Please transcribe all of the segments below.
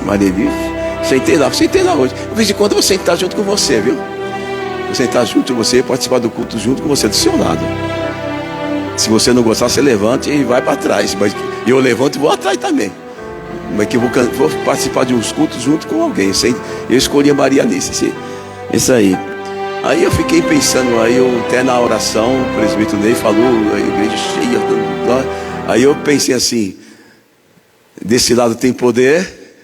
Maria Elise. Sentei lá hoje. De vez em quando eu vou sentar junto com você, viu? Vou sentar junto com você, participar do culto junto com você, do seu lado. Se você não gostar, você levanta e vai para trás. Mas eu levanto e vou atrás também. Mas que eu vou participar de uns cultos junto com alguém. Eu escolhi a Maria Alice. Isso aí. Aí eu fiquei pensando, aí eu até na oração, o presbítero Ney falou, a igreja cheia. Aí eu pensei assim, desse lado tem poder,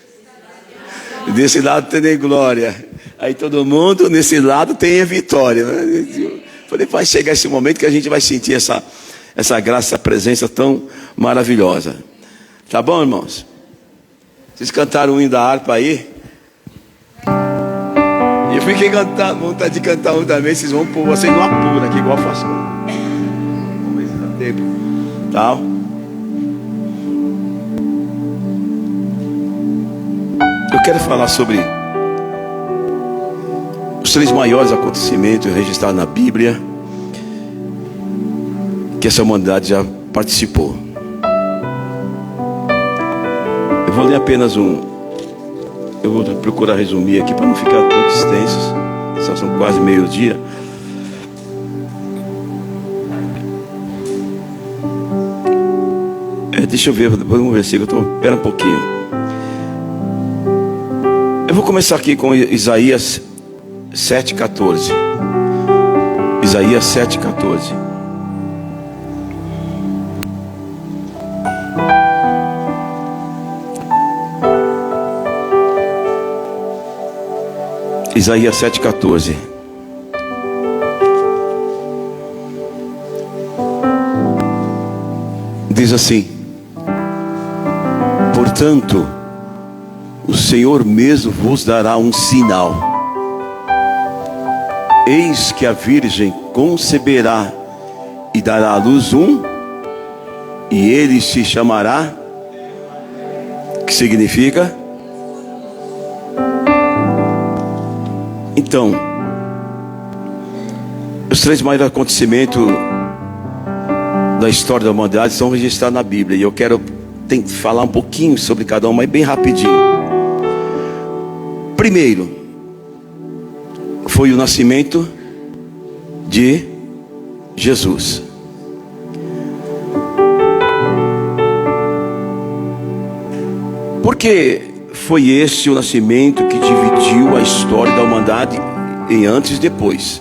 desse lado tem glória. Aí todo mundo, nesse lado tem a vitória. Falei, vai chegar esse momento que a gente vai sentir essa graça, essa presença tão maravilhosa. Tá bom, irmãos? Vocês cantaram o hino da harpa aí? Eu fiquei com vontade de cantar um também. Vocês vão pôr, vocês não apuram aqui, igual eu faço. Vamos ver se dá tempo. Tá? Eu quero falar sobre os 3 maiores acontecimentos registrados na Bíblia que essa humanidade já participou. Eu vou ler apenas um. Eu vou procurar resumir aqui para não ficar muito extensos. Só são quase meio-dia. Deixa eu ver, depois um versículo. Espera um pouquinho. Eu vou começar aqui com Isaías 7,14. Isaías 7,14. Isaías 7,14. Diz assim: portanto, o Senhor mesmo vos dará um sinal. Eis que a virgem conceberá e dará à luz e ele se chamará. Que significa? Então, os 3 maiores acontecimentos da história da humanidade são registrados na Bíblia. E eu quero falar um pouquinho sobre cada um, mas bem rapidinho. Primeiro, foi o nascimento de Jesus. Porque foi esse o nascimento que dividiu a história da humanidade em antes e depois.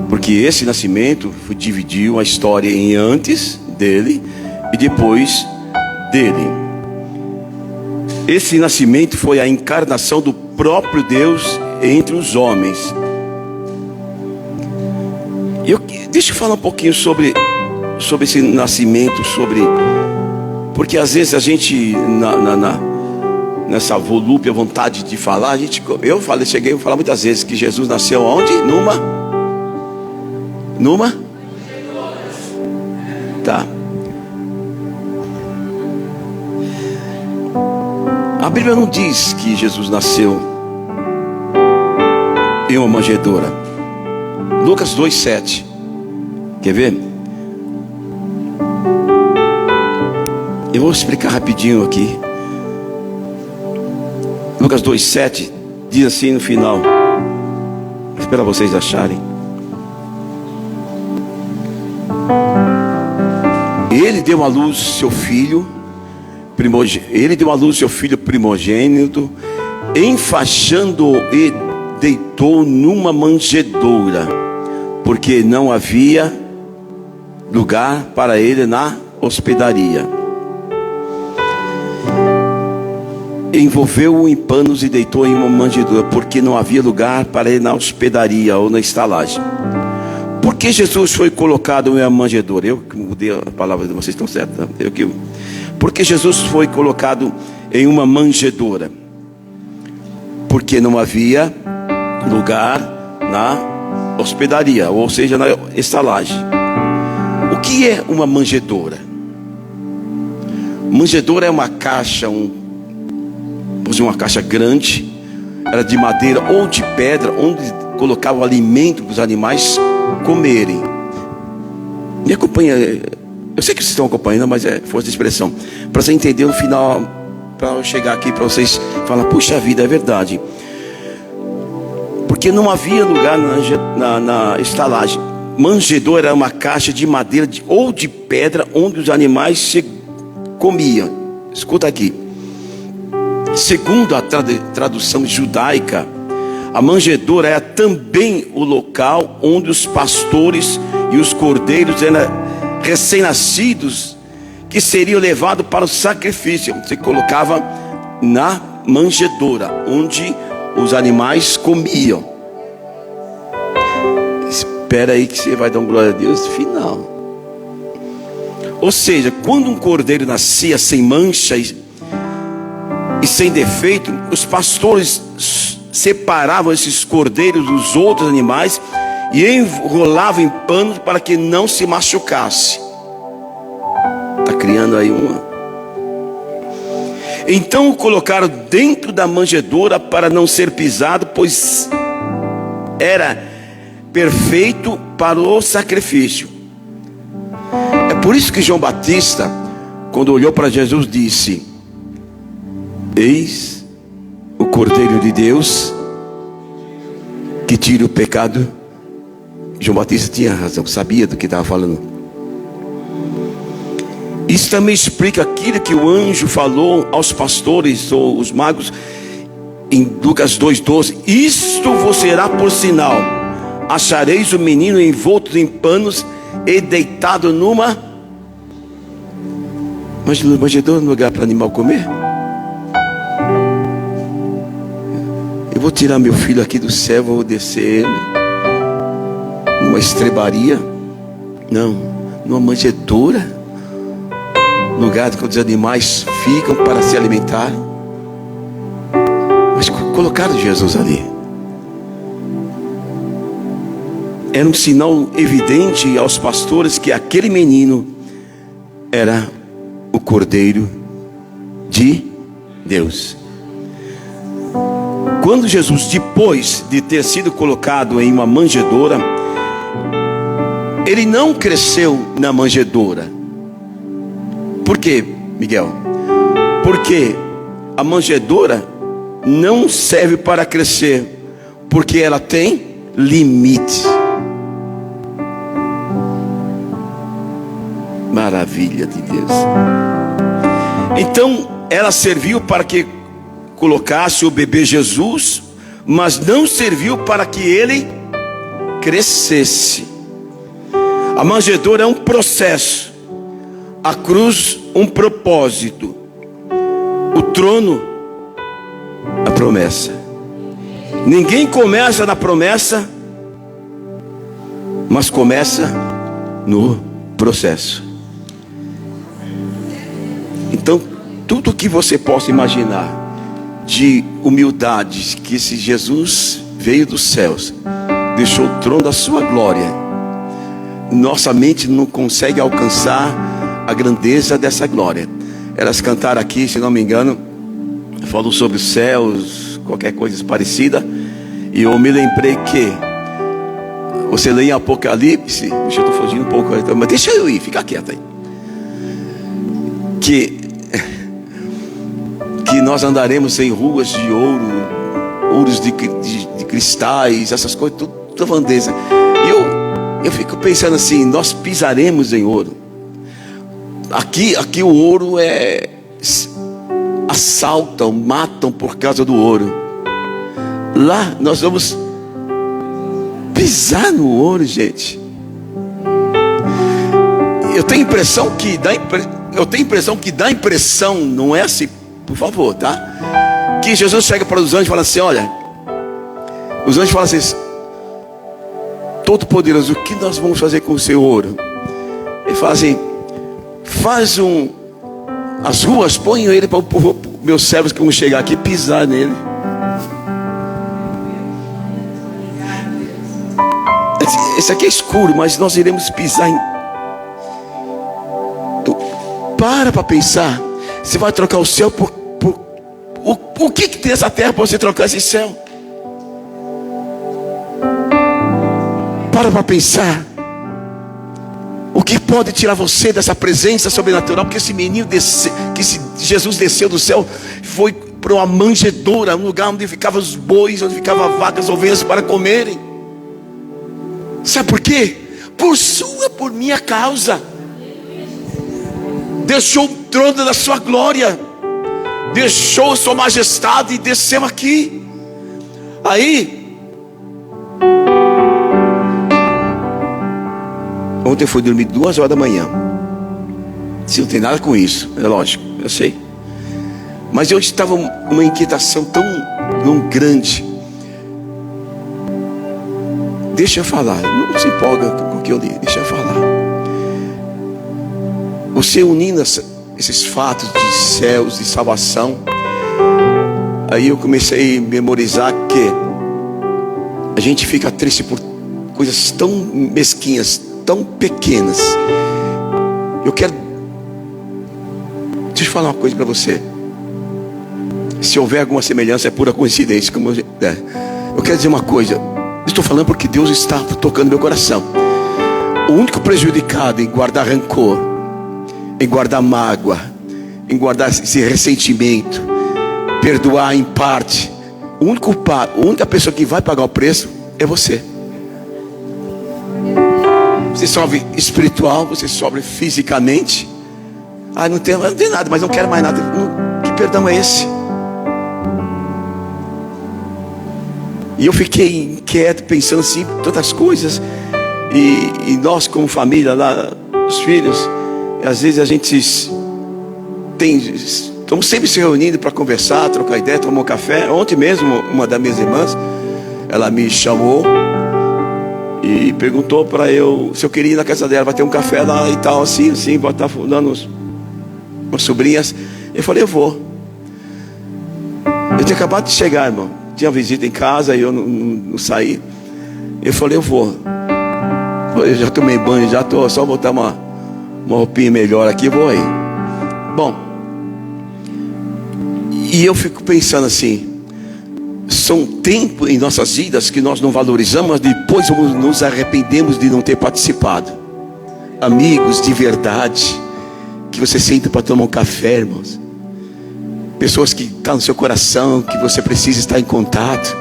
Porque esse nascimento dividiu a história em antes dele e depois dele. Esse nascimento foi a encarnação do próprio Deus entre os homens. Deixa eu falar um pouquinho sobre esse nascimento, porque às vezes a gente nessa volúpia vontade de falar, cheguei a falar muitas vezes que Jesus nasceu onde? Numa? Tá. A Bíblia não diz que Jesus nasceu em uma manjedoura. Lucas 2,7. Quer ver? Eu vou explicar rapidinho aqui. Lucas 2,7 diz assim no final. Espera vocês acharem. Ele deu à luz seu filho primogênito, enfaixando-o e deitou numa manjedoura, porque não havia lugar para ele na hospedaria. Envolveu-o em panos e deitou em uma manjedoura, porque não havia lugar para ele na hospedaria ou na estalagem. Por que Jesus foi colocado em uma manjedoura? Eu que mudei a palavra de vocês, estão certos? Porque Jesus foi colocado em uma manjedoura? Porque não havia lugar na hospedaria, ou seja, na estalagem. O que é uma manjedoura? Manjedoura é uma caixa, uma caixa grande, era de madeira ou de pedra, onde colocava o alimento para os animais comerem. Me acompanha, eu sei que vocês estão acompanhando, mas é força de expressão, para você entender no final para eu chegar aqui para vocês falar, puxa vida, é verdade. Porque não havia lugar na estalagem. Manjedoura era uma caixa de madeira ou de pedra onde os animais se comiam. Escuta aqui. Segundo a tradução judaica, a manjedoura era também o local onde os pastores e os cordeiros eram recém-nascidos que seriam levados para o sacrifício. Você colocava na manjedoura onde os animais comiam. Espera aí que você vai dar glória a Deus no final. Ou seja, quando um cordeiro nascia sem mancha e sem defeito, os pastores separavam esses cordeiros dos outros animais e enrolavam em panos para que não se machucasse. Está criando aí uma. Então o colocaram dentro da manjedoura para não ser pisado, pois era perfeito para o sacrifício. É por isso que João Batista, quando olhou para Jesus, disse: eis o Cordeiro de Deus que tira o pecado. João Batista tinha razão, sabia do que estava falando. Isso também explica aquilo que o anjo falou aos pastores ou os magos em Lucas 2,12: isto vos será por sinal, achareis o menino envolto em panos e deitado numa manjedoura, no lugar para animal comer. Eu vou tirar meu filho aqui do céu, vou descer ele numa estrebaria? Não, numa manjedoura, lugar onde os animais ficam para se alimentar. Mas colocaram Jesus ali. Era um sinal evidente aos pastores que aquele menino era o Cordeiro de Deus. Quando Jesus, depois de ter sido colocado em uma manjedoura, ele não cresceu na manjedoura. Por quê, Miguel? Porque a manjedoura não serve para crescer, porque ela tem limite. Maravilha de Deus. Então ela serviu para que colocasse o bebê Jesus, mas não serviu para que ele crescesse. A manjedoura é um processo, a cruz um propósito, o trono a promessa. Ninguém começa na promessa, mas começa no processo. Então, tudo que você possa imaginar de humildade, que esse Jesus veio dos céus, deixou o trono da sua glória, nossa mente não consegue alcançar a grandeza dessa glória. Elas cantaram aqui, se não me engano, falam sobre os céus, qualquer coisa parecida, e eu me lembrei que você lê em Apocalipse, eu estou fugindo um pouco, mas deixa eu ir, fica quieto aí, que nós andaremos em ruas de ouro, ouros de cristais, essas coisas, tudo vandeza. E eu fico pensando assim, nós pisaremos em ouro. Aqui o ouro assaltam, matam por causa do ouro. Lá nós vamos pisar no ouro, gente. Eu tenho impressão que dá impressão, não é assim, por favor, tá? Que Jesus chega para os anjos e fala assim: olha, os anjos falam assim: todo poderoso, o que nós vamos fazer com o seu ouro? Ele fala assim: as ruas, ponham ele para meus servos que vão chegar aqui e pisar nele. Esse aqui é escuro, mas nós iremos pisar em... Para pensar. Você vai trocar o céu por o que tem essa terra para você trocar esse céu? Para pensar. O que pode tirar você dessa presença sobrenatural? Porque esse menino Jesus desceu do céu, foi para uma manjedoura, um lugar onde ficavam os bois, onde ficavam vacas, ovelhas para comerem. Sabe por quê? Por minha causa. Deixou o trono da sua glória, deixou a sua majestade e desceu aqui. Aí, ontem eu fui dormir 2 horas da manhã. Se não tem nada com isso, é lógico, eu sei. Mas eu estava uma inquietação tão grande. Deixa eu falar, não se empolga com o que eu li, deixa eu falar. Você unindo esses fatos de céus, de salvação, aí eu comecei a memorizar que a gente fica triste por coisas tão mesquinhas, tão pequenas. Deixa eu falar uma coisa para você. Se houver alguma semelhança, é pura coincidência. Eu quero dizer uma coisa. Estou falando porque Deus está tocando meu coração. O único prejudicado em guardar rancor, em guardar mágoa, em guardar esse ressentimento, perdoar em parte, a única pessoa que vai pagar o preço é você. Você sofre espiritual, você sofre fisicamente. Não tem nada, mas não quero mais nada. Que perdão é esse? E eu fiquei inquieto, pensando assim, tantas coisas. E nós como família lá, os filhos, às vezes a gente estamos sempre se reunindo para conversar, trocar ideia, tomar um café. Ontem mesmo, uma das minhas irmãs, ela me chamou e perguntou para eu se eu queria ir na casa dela, vai ter um café lá e tal, assim, vai estar dando umas sobrinhas. Eu falei, eu vou. Eu tinha acabado de chegar, irmão. Tinha visita em casa e eu não saí. Eu falei, eu vou. Eu já tomei banho, já estou só botar uma roupinha melhor aqui, vou aí. Bom, e eu fico pensando assim, são tempos em nossas vidas que nós não valorizamos, mas depois nos arrependemos de não ter participado. Amigos de verdade, que você senta para tomar um café, irmãos. Pessoas que estão no seu coração, que você precisa estar em contato.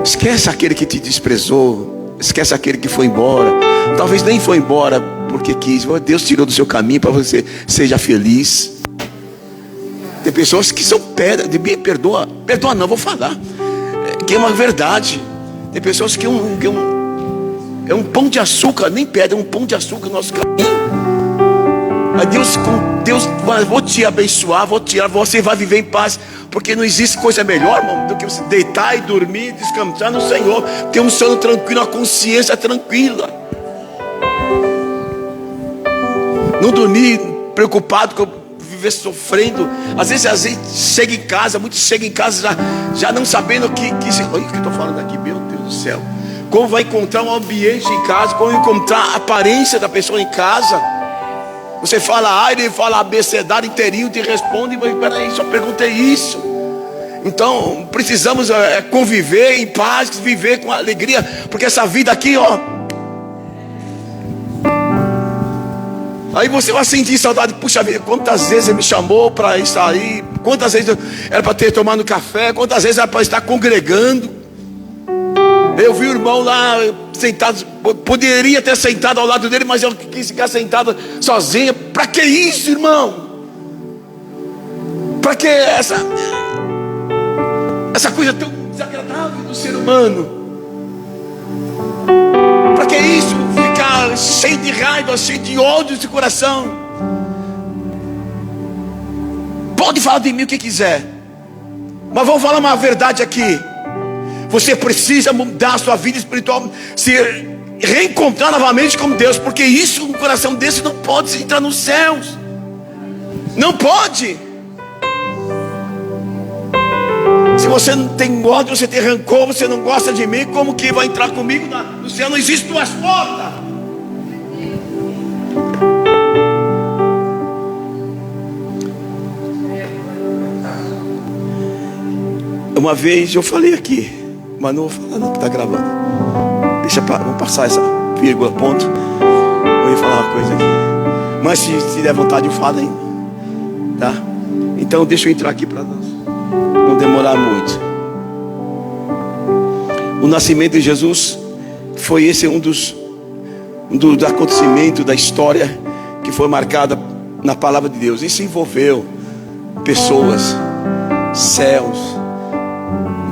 Esquece aquele que te desprezou, esquece aquele que foi embora. Talvez nem foi embora porque quis. Deus tirou do seu caminho para você seja feliz. Tem pessoas que são pedra, de mim perdoa não, vou falar, que é uma verdade. Tem pessoas que é um pão de açúcar, nem pedra, é um pão de açúcar no nosso caminho. Aí Deus, vou te abençoar, você vai viver em paz, porque não existe coisa melhor, irmão, do que você deitar e dormir, descansar no Senhor, ter um sono tranquilo, uma consciência tranquila. Não dormir preocupado com viver sofrendo. Às vezes a gente chega em casa, muitos chegam em casa já não sabendo o que olha o que eu estou falando aqui, meu Deus do céu. Como vai encontrar um ambiente em casa, como encontrar a aparência da pessoa em casa. Você fala ele fala abecedário inteirinho, te responde, mas peraí, só perguntei isso. Então precisamos conviver em paz, viver com alegria, porque essa vida aqui, aí você vai sentir saudade. Puxa vida, quantas vezes ele me chamou para estar aí, quantas vezes era para ter tomado café, quantas vezes era para estar congregando. Eu vi o irmão lá sentado, poderia ter sentado ao lado dele, mas eu quis ficar sentado sozinho. Para que isso, irmão? Para que essa coisa tão desagradável do ser humano? Para que isso? Ficar cheio de raiva, cheio de ódio de coração. Pode falar de mim o que quiser, mas vamos falar uma verdade aqui. Você precisa mudar a sua vida espiritual, se reencontrar novamente com Deus, porque isso, um coração desse não pode entrar nos céus. Não pode. Se você não tem ódio, você tem rancor, você não gosta de mim, como que vai entrar comigo no céu? Não existe duas portas. Uma vez eu falei aqui, mas não vou falar não, que está gravando. Vamos passar essa vírgula, ponto. ia falar uma coisa aqui. Mas se der vontade eu falo ainda, tá? Então deixa eu entrar aqui para não demorar muito. O nascimento de Jesus foi esse um dos acontecimentos da história que foi marcada na palavra de Deus. Isso envolveu pessoas, céus.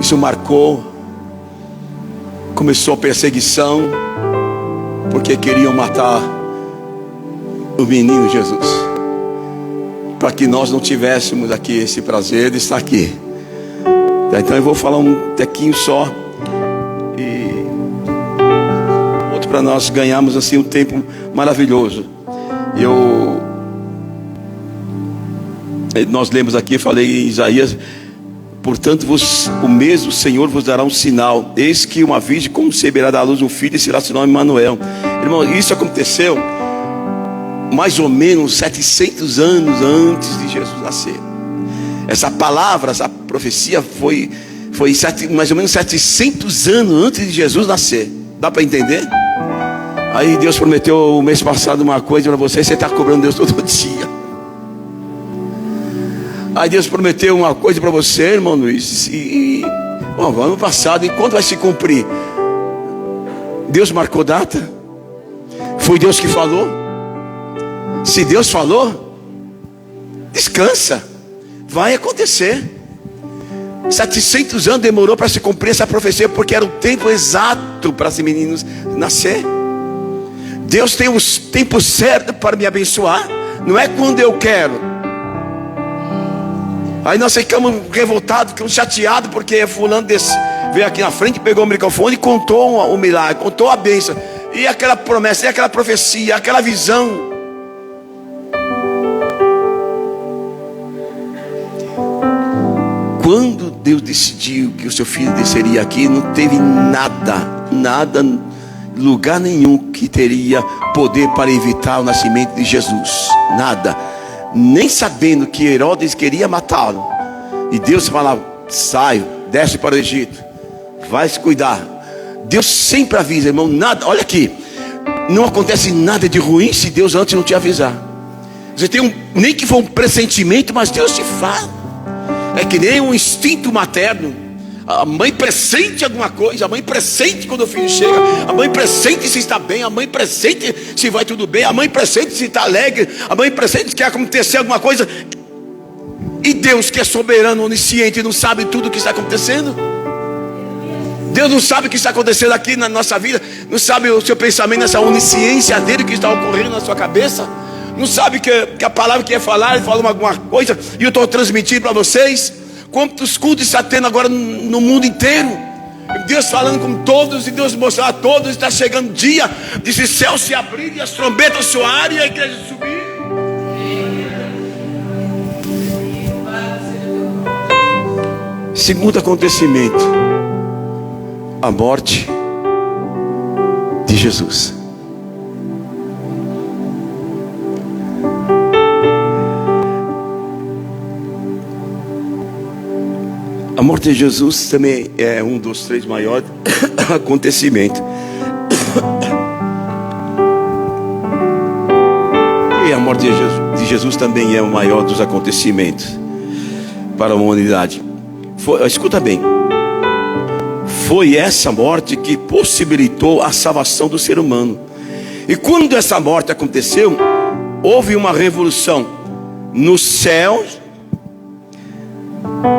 Isso marcou. Começou a perseguição, porque queriam matar o menino Jesus, para que nós não tivéssemos aqui esse prazer de estar aqui. Então eu vou falar um tequinho só e outro para nós ganharmos assim um tempo maravilhoso. Nós lemos aqui, falei em Isaías: portanto o mesmo Senhor vos dará um sinal, eis que uma virgem conceberá da luz um filho e será seu nome Emanuel. Irmão, isso aconteceu mais ou menos 700 anos antes de Jesus nascer. Essa palavra, essa profecia foi mais ou menos 700 anos antes de Jesus nascer. Dá para entender? Aí Deus prometeu o mês passado uma coisa para você, você está cobrando Deus todo dia. Aí Deus prometeu uma coisa para você, irmão Luiz, ano passado, e quando vai se cumprir? Deus marcou data? Foi Deus que falou? Se Deus falou, descansa, vai acontecer. 700 anos demorou para se cumprir essa profecia, porque era o tempo exato para esse menino nascer. Deus tem o tempo certo para me abençoar, não é quando eu quero. Aí nós ficamos revoltados, ficamos chateados, porque fulano veio aqui na frente, pegou o microfone e contou o milagre, contou a bênção, e aquela promessa, e aquela profecia, aquela visão. Quando Deus decidiu que o seu filho desceria aqui, não teve nada, lugar nenhum que teria poder para evitar o nascimento de Jesus. Nada. Nem sabendo que Herodes queria matá-lo, e Deus falava: sai, desce para o Egito, vai se cuidar. Deus sempre avisa, irmão. Nada, olha aqui, não acontece nada de ruim se Deus antes não te avisar. Você tem nem que for um pressentimento, mas Deus te fala. É que nem um instinto materno. A mãe pressente alguma coisa, a mãe pressente quando o filho chega, a mãe pressente se está bem, a mãe pressente se vai tudo bem, a mãe pressente se está alegre, a mãe pressente se quer acontecer alguma coisa. E Deus, que é soberano, onisciente, não sabe tudo o que está acontecendo? Deus não sabe o que está acontecendo aqui na nossa vida? Não sabe o seu pensamento, nessa onisciência dele que está ocorrendo na sua cabeça? Não sabe que a palavra que ia falar, ele falou alguma coisa e eu estou transmitindo para vocês? Quantos cultos está tendo agora no mundo inteiro? Deus falando com todos, e Deus mostrar a todos. Está chegando o dia de esse céu se abrir e as trombetas soarem e a igreja subir. Segundo acontecimento, a morte de Jesus. A morte de Jesus também é um dos 3 maiores acontecimentos. E a morte de Jesus também é o maior dos acontecimentos para a humanidade. Escuta bem, foi essa morte que possibilitou a salvação do ser humano. E quando essa morte aconteceu, houve uma revolução no céu,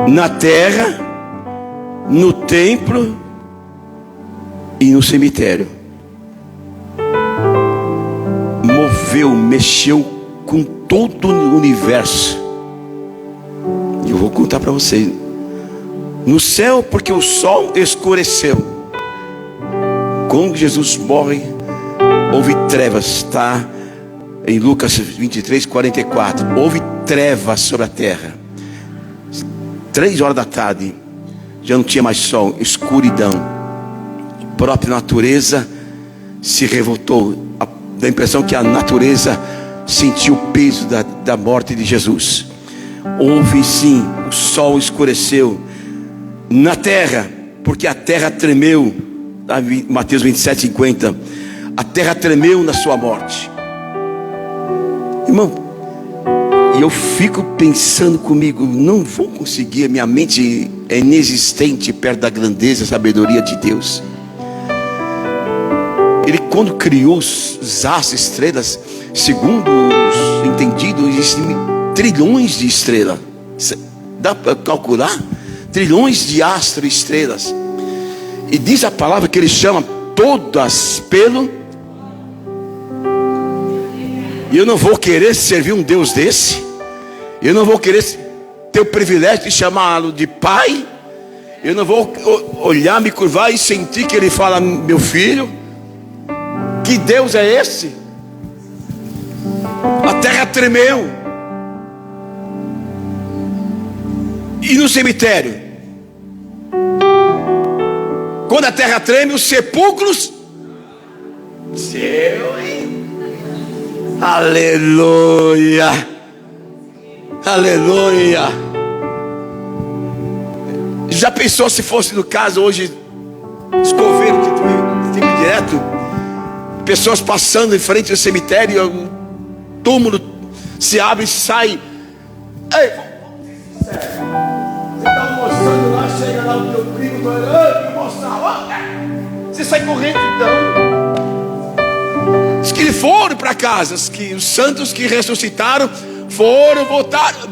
na terra, no templo e no cemitério. Mexeu com todo o universo. Eu vou contar para vocês. No céu, porque o sol escureceu. Quando Jesus morre, houve trevas, está em Lucas 23, 44. Houve trevas sobre a terra. 3 horas da tarde, já não tinha mais sol, escuridão. A própria natureza se revoltou. Dá a impressão que a natureza sentiu o peso da morte de Jesus. Houve sim, o sol escureceu na terra, porque a terra tremeu. Mateus 27, 50. A terra tremeu na sua morte. Irmão, e eu fico pensando comigo, não vou conseguir, minha mente é inexistente perto da grandeza e sabedoria de Deus. Ele, quando criou os astros, estrelas, segundo os entendidos, existem trilhões de estrelas. Dá para calcular? Trilhões de astros e estrelas. E diz a palavra que ele chama todas pelo. E eu não vou querer servir um Deus desse. Eu não vou querer ter o privilégio de chamá-lo de pai. Eu não vou olhar, me curvar e sentir que ele fala, meu filho. Que Deus é esse? A terra tremeu. E no cemitério, quando a terra treme, os sepulcros. Seu, hein? Aleluia. Aleluia. Já pensou se fosse no caso hoje, escoveiro de time direto, pessoas passando em frente ao cemitério, o túmulo se abre e sai. Ei, você está almoçando lá, chega lá o teu primo, você sai correndo então. Diz que eles foram para casa, que os santos que ressuscitaram foram, voltaram.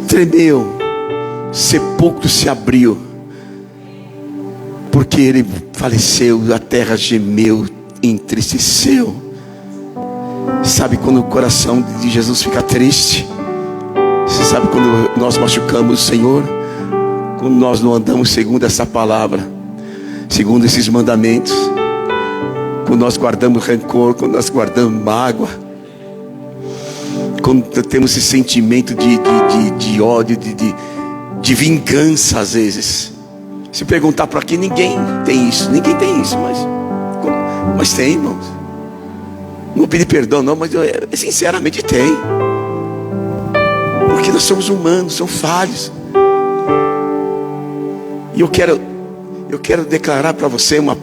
Tremeu, sepulcro se abriu, porque ele faleceu, a terra gemeu, entristeceu. Sabe quando o coração de Jesus fica triste? Você sabe quando nós machucamos o Senhor? Quando nós não andamos segundo essa palavra, segundo esses mandamentos, quando nós guardamos rancor, quando nós guardamos mágoa, quando temos esse sentimento de ódio, de vingança às vezes. Se perguntar para aqui, ninguém tem isso, mas tem, irmãos. Não vou pedir perdão não, mas sinceramente tem. Porque nós somos humanos, somos falhos. E eu quero declarar para você uma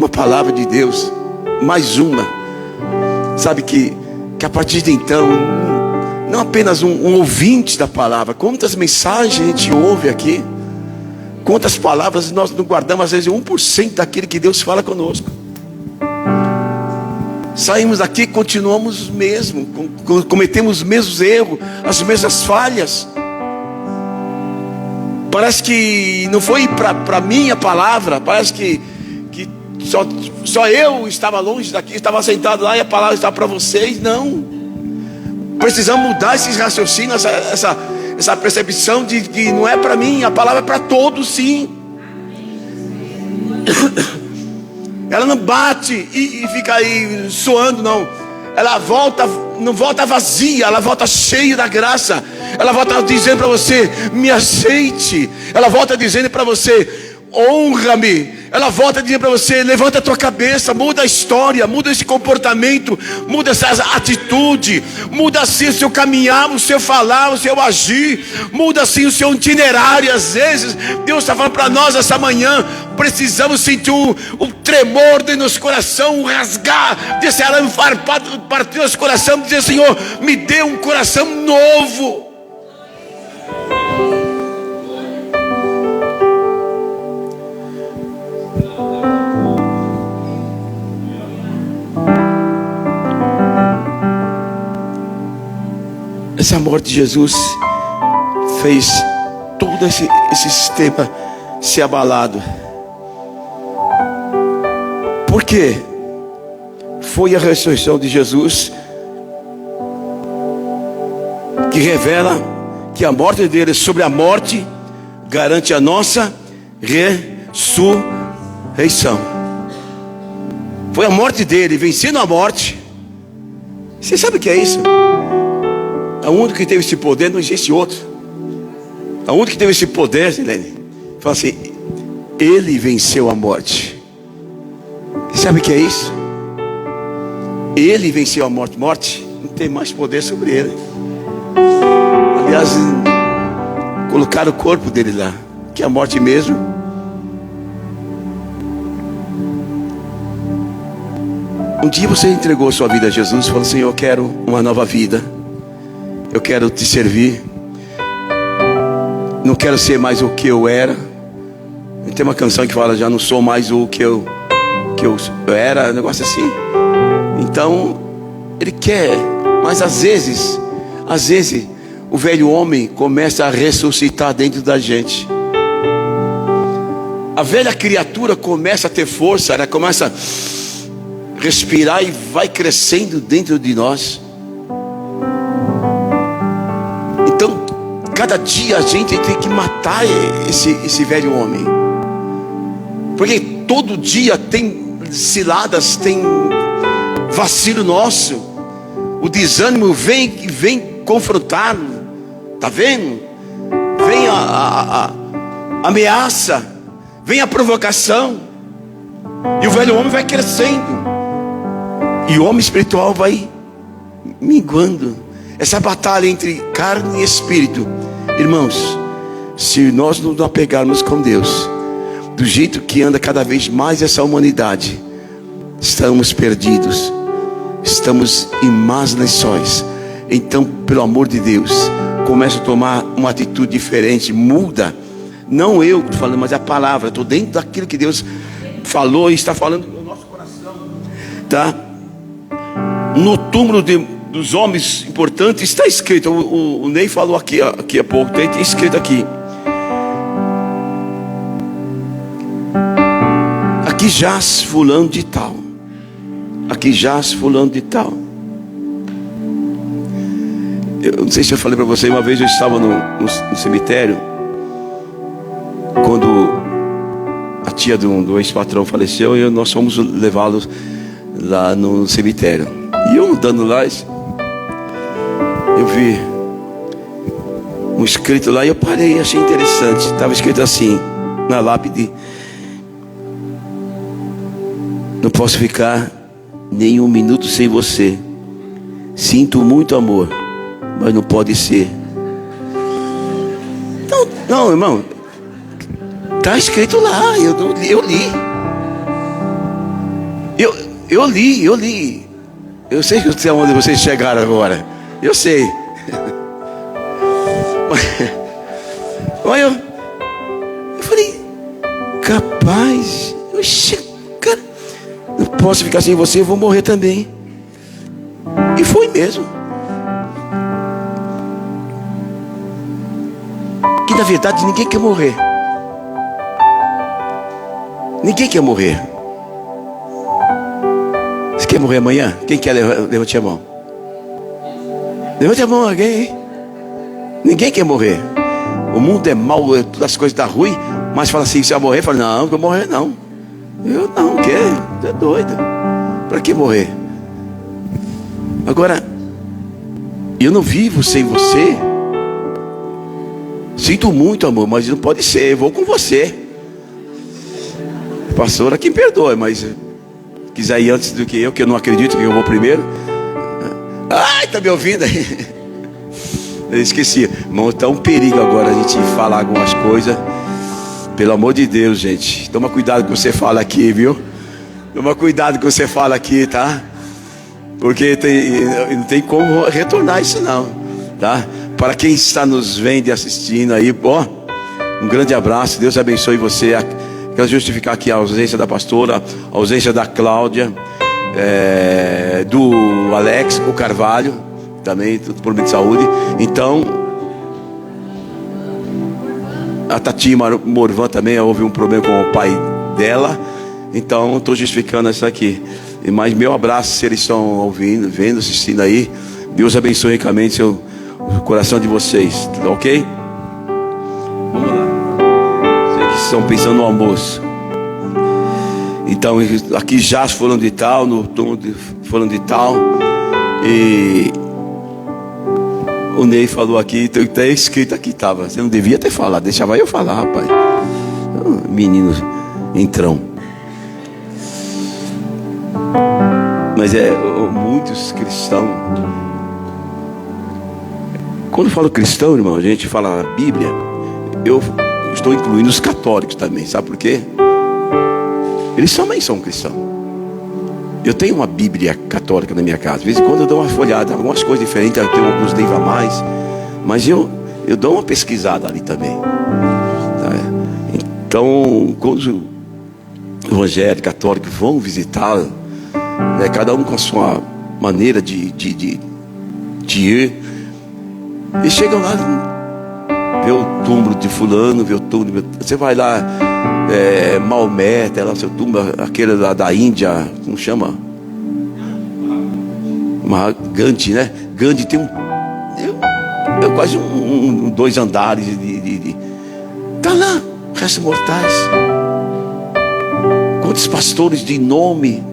palavra de Deus, mais uma. Sabe que a partir de então, não apenas um ouvinte da palavra, quantas mensagens a gente ouve aqui, quantas palavras nós não guardamos, às vezes 1% daquilo que Deus fala conosco. Saímos daqui e continuamos os mesmos, cometemos os mesmos erros, as mesmas falhas. Parece que não foi para mim a palavra, parece que só eu estava longe daqui, estava sentado lá e a palavra estava para vocês. Não, precisamos mudar esses raciocínios, essa percepção de que não é para mim, a palavra é para todos, sim. Ela não bate e fica aí soando, não. Ela não volta vazia, ela volta cheia da graça. Ela volta dizendo para você, me aceite. Ela volta dizendo para você, honra-me. Ela volta dizendo para você, levanta a tua cabeça, muda a história, muda esse comportamento, muda essa atitude, muda assim o seu caminhar, o seu falar, o seu agir, muda assim o seu itinerário. Às vezes Deus está falando para nós essa manhã, precisamos sentir o tremor de nosso coração, o rasgar desse arame farpado, partir nosso coração, dizer, Senhor, me dê um coração novo. Essa morte de Jesus fez todo esse sistema ser abalado. Por quê? Foi a ressurreição de Jesus que revela que a morte dele sobre a morte garante a nossa ressurreição. Foi a morte dele vencendo a morte. Você sabe o que é isso? A única que teve esse poder, não existe outro. A única que teve esse poder, Silene, fala assim, ele venceu a morte. Você sabe o que é isso? Ele venceu a morte. Morte não tem mais poder sobre ele. Aliás, colocaram o corpo dele lá. que é a morte mesmo. Um dia você entregou sua vida a Jesus e falou: Senhor, eu quero uma nova vida, eu quero te servir, não quero ser mais o que eu era. Tem uma canção que fala: já não sou mais o que eu era, um negócio assim. Então Ele quer, mas às vezes o velho homem começa a ressuscitar dentro da gente. A velha criatura começa a ter força, ela começa a respirar e vai crescendo dentro de nós. Então, cada dia a gente tem que matar esse velho homem, porque todo dia tem ciladas, tem vacilo nosso. O desânimo vem confrontar, tá vendo? Vem a ameaça, vem a provocação, e o velho homem vai crescendo, e o homem espiritual vai minguando. Essa batalha entre carne e espírito, irmãos, se nós nos apegarmos com Deus do jeito que anda cada vez mais essa humanidade, estamos perdidos, estamos em más lençóis. Então, pelo amor de Deus, comece a tomar uma atitude diferente, muda. Não eu estou falando, mas a palavra. Estou dentro daquilo que Deus falou e está falando no nosso coração, tá? No túmulo dos homens importantes está escrito, o Ney falou aqui há pouco, tem escrito aqui: aqui jaz fulano de tal, aqui jaz fulano de tal. Eu não sei se eu falei para você, uma vez eu estava no cemitério, quando a tia do ex-patrão faleceu, e nós fomos levá-los lá no cemitério. E eu andando lá, eu vi um escrito lá, e eu parei, achei interessante. Estava escrito assim na lápide: não posso ficar nem um minuto sem você. Sinto muito amor, mas não pode ser. Não, irmão, está escrito lá. Eu li. Eu li. Eu sei onde vocês chegaram agora. Eu sei. Olha, eu falei: capaz, cara, não posso ficar sem você, eu vou morrer também. E foi mesmo. Que na verdade ninguém quer morrer. Ninguém quer morrer. Você quer morrer amanhã? Quem quer? Levante a mão. Levante a mão, alguém. Ninguém quer morrer. O mundo é mau, todas as coisas estão ruins, mas fala assim: se eu morrer, fala: não, eu vou morrer não. Eu não quero, você é doido. Para que morrer? Agora, eu não vivo sem você. Sinto muito, amor, mas não pode ser. Eu vou com você. Pastora, que me perdoe, mas quiser ir antes do que eu não acredito que eu vou primeiro. Ai, tá me ouvindo aí? Eu esqueci. Irmão, tá um perigo agora a gente falar algumas coisas. Pelo amor de Deus, gente, toma cuidado com o que você fala aqui, viu? Toma cuidado com o que você fala aqui, tá? Porque não tem como retornar isso não, tá? Para quem está nos vendo e assistindo aí, ó, um grande abraço. Deus abençoe você. Quero justificar aqui a ausência da pastora, a ausência da Cláudia, do Alex, o Carvalho, também, tudo por meio de saúde. Então, a Tati Morvan também houve um problema com o pai dela. Então, estou justificando isso aqui. Mas meu abraço, se eles estão ouvindo, vendo, assistindo aí. Deus abençoe ricamente o coração de vocês, tá ok? Vamos lá. Vocês que estão pensando no almoço. Então, aqui já falando de tal, no tom falando de tal. E o Ney falou aqui, está escrito aqui, estava. Você não devia ter falado, deixava eu falar, rapaz. Menino entrão. Mas muitos cristãos. Quando eu falo cristão, irmão, a gente fala a Bíblia. Eu estou incluindo os católicos também, sabe por quê? Eles também são cristãos. Eu tenho uma Bíblia católica na minha casa. De vez em quando eu dou uma folhada, algumas coisas diferentes, eu tenho alguns livros a mais, mas eu dou uma pesquisada ali também. Tá? Então, quando os evangélicos, católicos vão visitar, né, cada um com a sua maneira de ir, e chegam lá, vê o túmulo de fulano, vê o túmulo, você vai lá, Maomé, tem lá seu túmulo, aquele lá da Índia, como chama? Gandhi, né? Gandhi tem quase 2 andares tá lá, restos mortais. Quantos pastores de nome,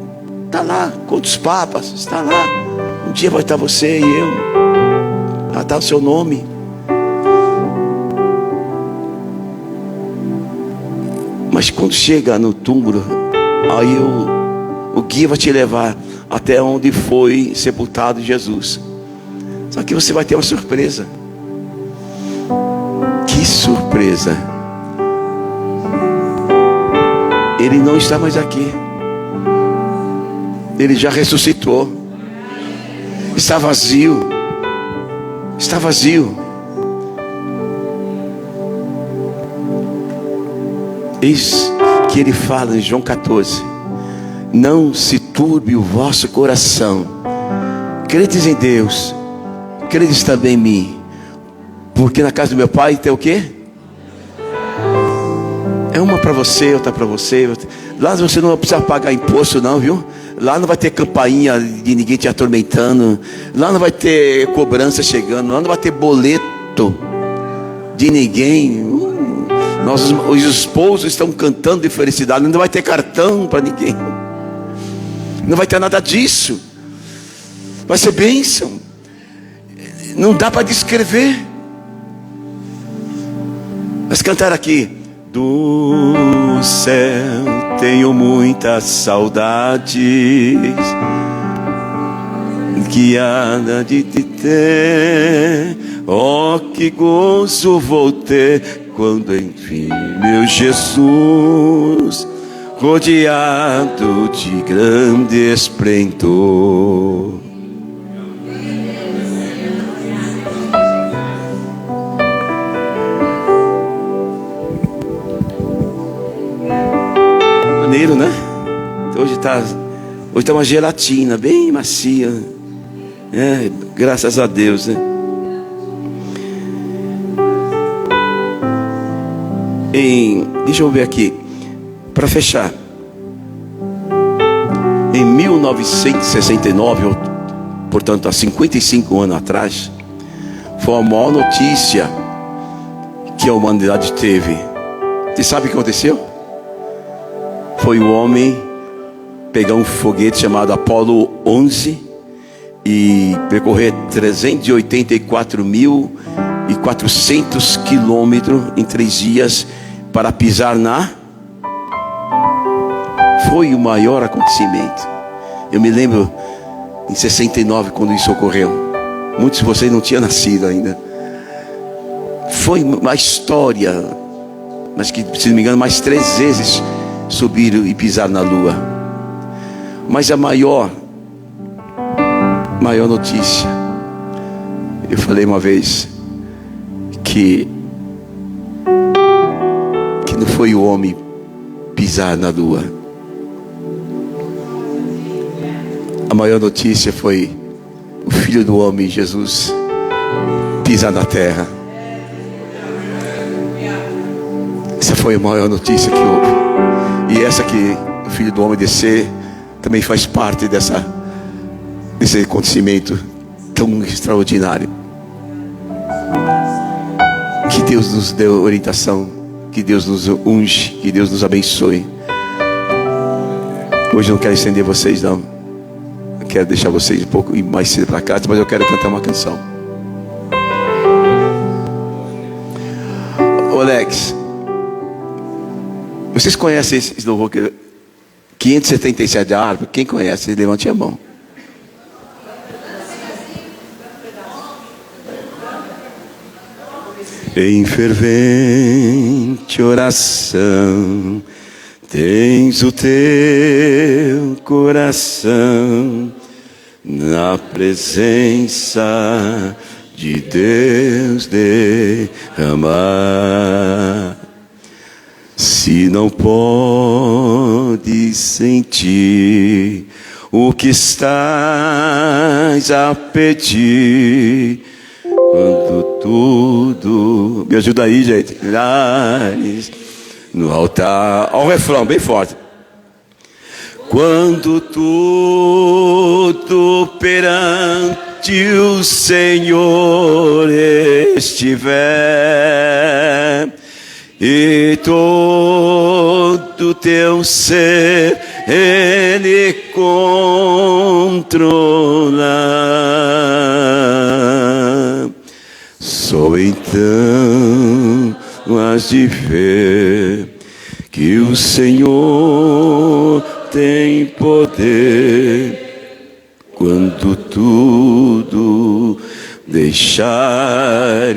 tá lá. Quantos papas, está lá. Um dia vai estar você e eu, lá está o seu nome. Mas quando chega no túmulo, aí o guia vai te levar até onde foi sepultado Jesus. Só que você vai ter uma surpresa. Que surpresa! Ele não está mais aqui. Ele já ressuscitou. Está vazio. Está vazio. Eis que ele fala em João 14: não se turbe o vosso coração. Credes em Deus, credes também em mim. Porque na casa do meu pai tem o quê? É uma para você, outra para você. Lá você não precisa pagar imposto não, viu? Lá não vai ter campainha de ninguém te atormentando. Lá não vai ter cobrança chegando. Lá não vai ter boleto de ninguém. Os esposos estão cantando de felicidade. Não vai ter cartão para ninguém. Não vai ter nada disso. Vai ser bênção. Não dá para descrever. Mas cantar aqui: do céu tenho muitas saudades, que há de te ter. Oh, que gozo vou ter quando enfim meu Jesus, rodeado de grande esplendor. Maneiro, né? Hoje tá uma gelatina bem macia. Graças a Deus, né? Deixa eu ver aqui, para fechar. Em 1969, portanto há 55 anos atrás, foi a maior notícia que a humanidade teve. Você sabe o que aconteceu? Foi o homem pegar um foguete chamado Apollo 11 e percorrer 384.400 quilômetros em 3 dias para pisar Foi o maior acontecimento. Eu me lembro em 69 quando isso ocorreu. Muitos de vocês não tinham nascido ainda. Foi uma história, mas que, se não me engano, mais 3 vezes subiram e pisaram na lua. Mas a maior notícia, eu falei uma vez que não foi o homem pisar na lua. A maior notícia foi o Filho do Homem, Jesus, pisar na terra. Essa foi a maior notícia que houve. E essa que o Filho do Homem descer também faz parte desse acontecimento tão extraordinário. Que Deus nos dê orientação, que Deus nos unge, que Deus nos abençoe. Hoje eu não quero estender vocês não. Eu quero deixar vocês um pouco mais cedo para casa, mas eu quero cantar uma canção. Ô Alex, vocês conhecem esse louvor que 577 árvores? Quem conhece? Levante a mão. Em fervente oração, tens o teu coração na presença de Deus derramar. Se não podes sentir o que estás a pedir, quando tudo... Me ajuda aí, gente. No altar. Olha o refrão, bem forte. Quando tudo perante o Senhor estiver, e todo teu ser Ele controlar, só então has de ver que o Senhor tem poder. Quando tudo deixares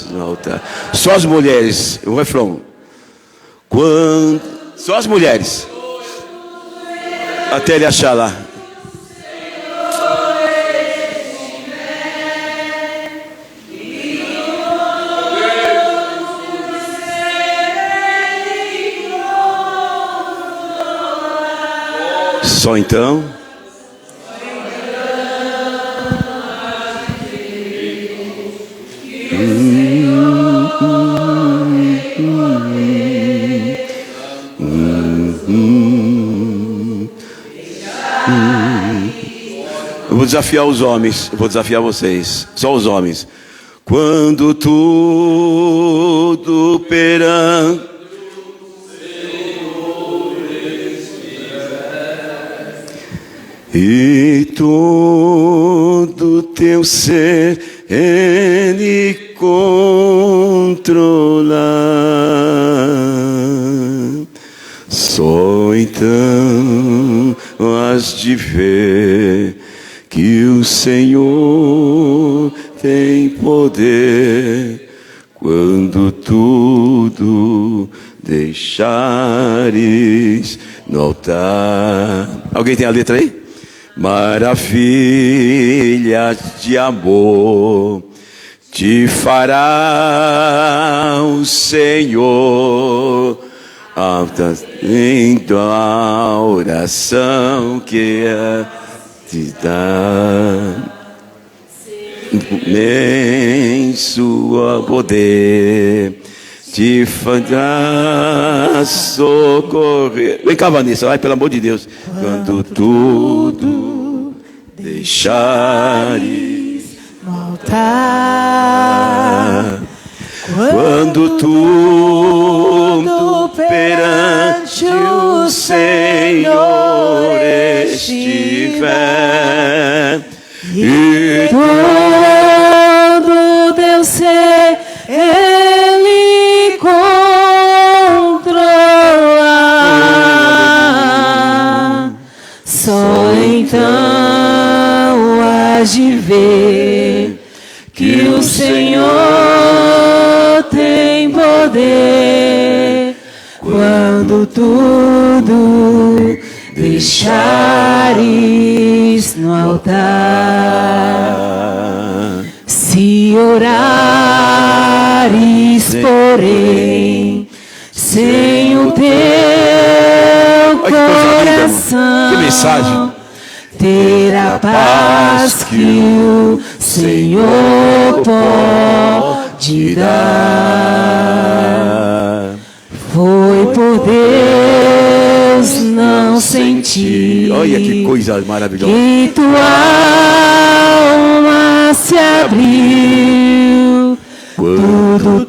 no altar. Só as mulheres, o refrão. Só as mulheres. Até ele achar lá. Só então. Eu vou desafiar os homens, eu vou desafiar vocês, só os homens. Quando tudo perante e todo teu ser Ele controlar, só então has de ver que o Senhor tem poder. Quando tudo deixares no altar. Alguém tem a letra aí? Maravilhas de amor te fará o Senhor, atendendo a oração que te dá. Nem sua poder te fará socorrer. Vem cá, Vanessa, vai, pelo amor de Deus. Quando tudo deixares no altar, quando tudo perante o Senhor estiver, e todo teu ser Ele controla, só então has de ver que o Senhor tem poder. Quando tudo deixares no altar, se orares, porém, sem o teu coração, que mensagem, ter a paz que o Senhor pode dar. Foi por Deus não sentir. Olha que coisa maravilhosa. Que tua alma se abriu.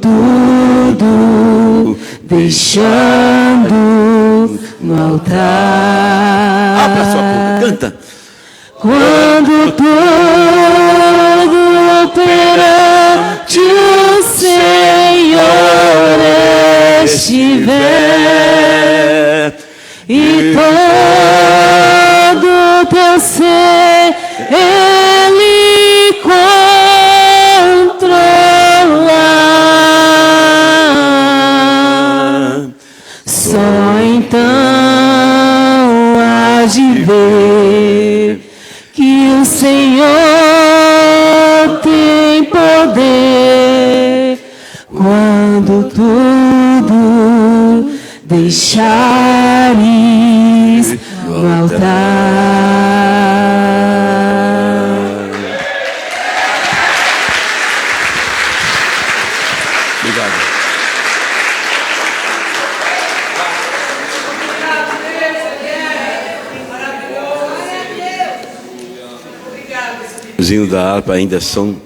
Tudo deixando no altar. Abra a sua boca, canta. Quando tudo perante o Senhor estiver, e todo teu ser Ele controla, que o Senhor tem poder quando tudo deixares no altar. Obrigado. Os hinos da harpa ainda são...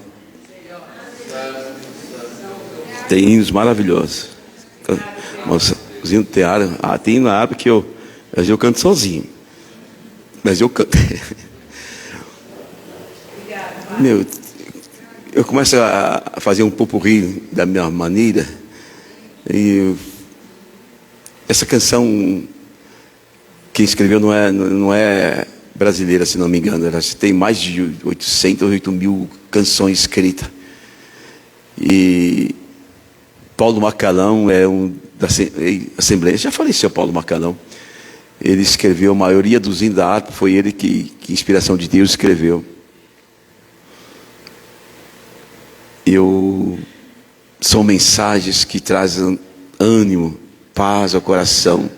Tem hinos maravilhosos. Os hinos tem harpa, tem hino na harpa que eu canto sozinho. Mas eu canto. Meu, eu começo a fazer um popurrí da minha maneira. E essa canção que escreveu não é brasileira, se não me engano. Ela tem mais de 8 mil canções escritas. E Paulo Macalão é um da Assembleia. Já faleceu Paulo Macalão. Ele escreveu a maioria dos hinos da harpa. Foi ele que inspiração de Deus, escreveu. São mensagens que trazem ânimo, paz ao coração.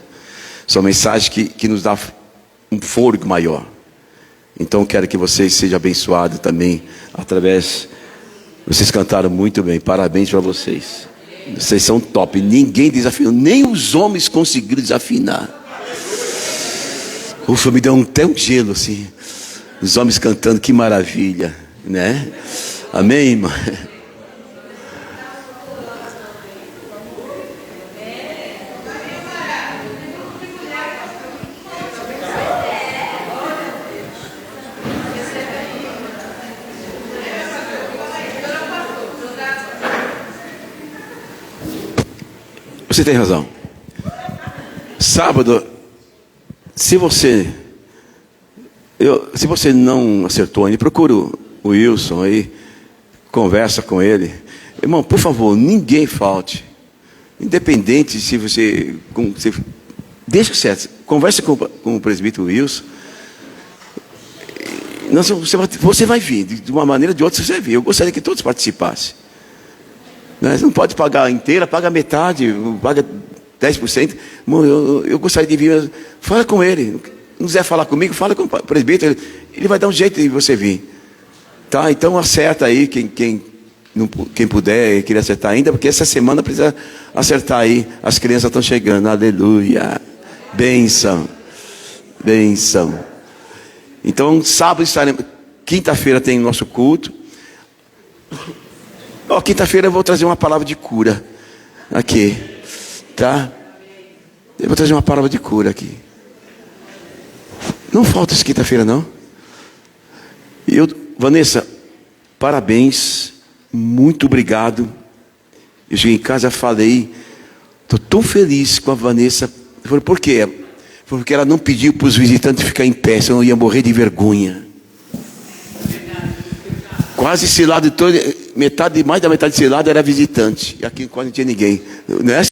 São mensagens que nos dão um fôlego maior. Então quero que vocês sejam abençoados também através. Vocês cantaram muito bem, parabéns para vocês. Vocês são top. Ninguém desafinou, nem os homens conseguiram desafinar. Ufa, me deu até um gelo assim. Os homens cantando, que maravilha, né? Amém, irmã? Você tem razão. Sábado, se você não acertou ainda, procura o Wilson aí, conversa com ele. Irmão, por favor, ninguém falte. Independente se você deixa certo, conversa com o presbítero Wilson. Você vai vir, de uma maneira ou de outra você vai vir. Eu gostaria que todos participassem. Você não pode pagar inteira, paga metade, paga 10%. Irmão, eu gostaria de vir, fala com ele. Não quiser falar comigo, fala com o presbítero. Ele vai dar um jeito de você vir. Tá? Então acerta aí, quem puder, queria acertar ainda, porque essa semana precisa acertar aí. As crianças estão chegando, aleluia. Bênção, bênção. Então sábado estaremos, quinta-feira tem o nosso culto. Quinta-feira eu vou trazer uma palavra de cura aqui, tá? Eu vou trazer uma palavra de cura aqui. Não falta essa quinta-feira, não. Vanessa, parabéns, muito obrigado. Eu cheguei em casa e falei, estou tão feliz com a Vanessa. Eu falei, por quê? Porque ela não pediu para os visitantes ficar em pé, senão eu ia morrer de vergonha. Quase esse lado todo, mais da metade desse lado era visitante. E aqui quase não tinha ninguém. Não é?